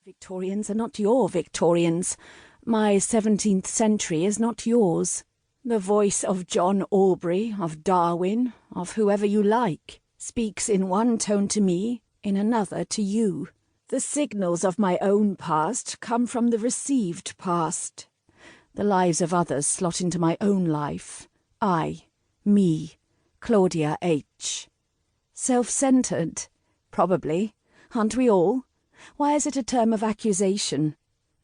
Victorians are not your Victorians. My 17th century is not yours. The voice of John Aubrey, of Darwin, of whoever you like, speaks in one tone to me, in another to you. The signals of my own past come from the received past. The lives of others slot into my own life. Me, Claudia H. Self-centred? Probably. Aren't we all? Why is it a term of accusation?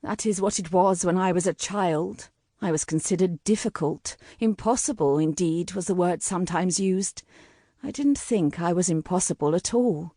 That is what it was when I was a child. I was considered difficult. Impossible, indeed, was the word sometimes used. I didn't think I was impossible at all.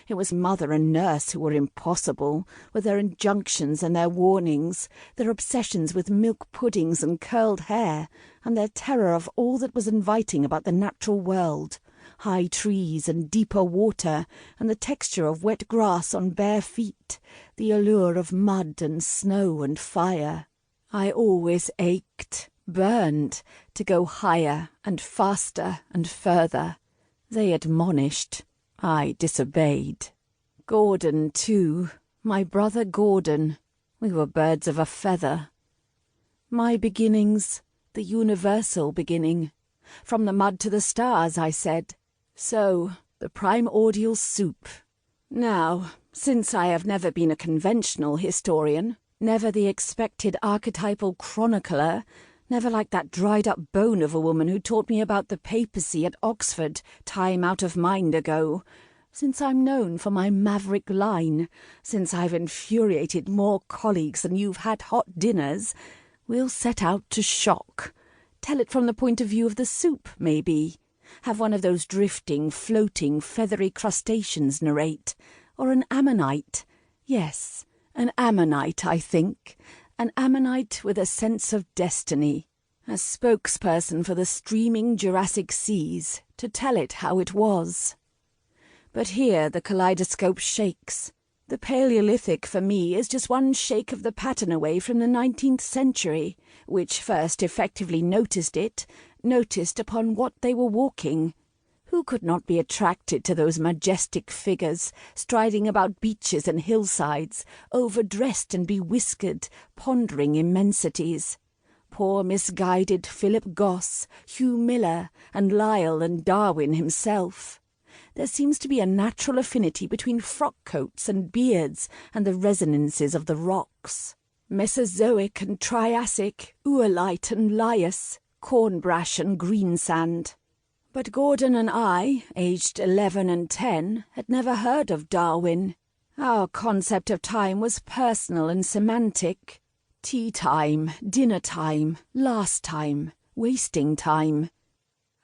It was mother and nurse who were impossible, with their injunctions and their warnings, their obsessions with milk puddings and curled hair, and their terror of all that was inviting about the natural world. High trees and deeper water, and the texture of wet grass on bare feet, the allure of mud and snow and fire. I always ached, burned, to go higher and faster and further. They admonished. I disobeyed. Gordon, too, my brother Gordon. We were birds of a feather. My beginnings, the universal beginning. From the mud to the stars, I said. So, the primordial soup. Now, since I have never been a conventional historian, never the expected archetypal chronicler, never like that dried-up bone of a woman who taught me about the papacy at Oxford time out of mind ago, since I'm known for my maverick line, since I've infuriated more colleagues than you've had hot dinners, we'll set out to shock. Tell it from the point of view of the soup, maybe. Have one of those drifting, floating, feathery crustaceans narrate. Or an ammonite. Yes, an ammonite, I think. An ammonite with a sense of destiny. A spokesperson for the streaming Jurassic seas, to tell it how it was. But here the kaleidoscope shakes. The Paleolithic, for me, is just one shake of the pattern away from the 19th century, which first effectively noticed upon what they were walking. Who could not be attracted to those majestic figures, striding about beaches and hillsides, overdressed and bewhiskered, pondering immensities? Poor misguided Philip Goss, Hugh Miller, and Lyell and Darwin himself. There seems to be a natural affinity between frock-coats and beards and the resonances of the rocks. Mesozoic and Triassic, Oolite and Lias, cornbrash and greensand. But Gordon and I, aged 11 and 10, had never heard of Darwin. Our concept of time was personal and semantic. Tea time, dinner time, last time, wasting time.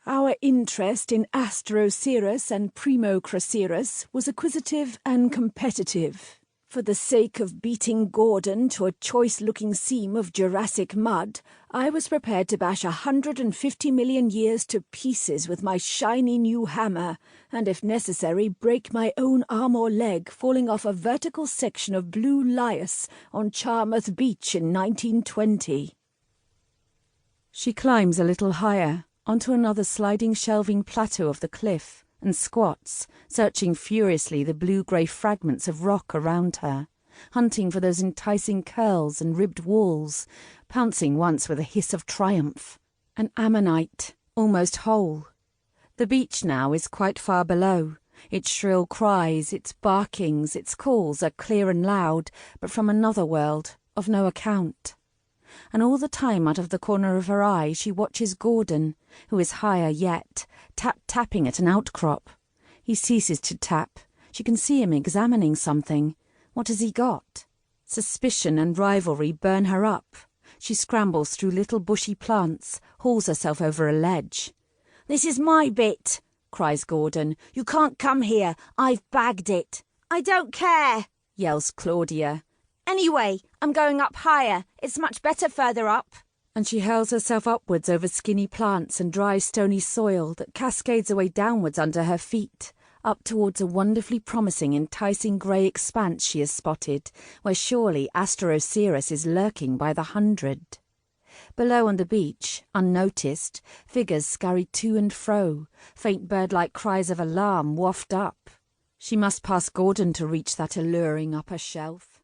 Our interest in Asteroceras and Primocracerus was acquisitive and competitive. For the sake of beating Gordon to a choice-looking seam of Jurassic mud, I was prepared to bash 150 million years to pieces with my shiny new hammer, and if necessary break my own arm or leg falling off a vertical section of blue lias on Charmouth Beach in 1920. She climbs a little higher, onto another sliding shelving plateau of the cliff, and squats, searching furiously the blue-grey fragments of rock around her, hunting for those enticing curls and ribbed walls, pouncing once with a hiss of triumph. An ammonite, almost whole. The beach now is quite far below. Its shrill cries, its barkings, its calls are clear and loud, but from another world, of no account. And all the time out of the corner of her eye she watches Gordon, who is higher yet, tapping at an outcrop. He ceases to tap. She can see him examining something. What has he got? Suspicion and rivalry burn her up. She scrambles through little bushy plants, hauls herself over a ledge. "This is my bit," cries Gordon. "You can't come here. I've bagged it." "I don't care," yells Claudia. "Anyway, I'm going up higher. It's much better further up." And she hurls herself upwards over skinny plants and dry stony soil that cascades away downwards under her feet, up towards a wonderfully promising, enticing grey expanse she has spotted, where surely Asteroceras is lurking by the 100. Below on the beach, unnoticed, figures scurry to and fro, faint bird-like cries of alarm waft up. She must pass Gordon to reach that alluring upper shelf.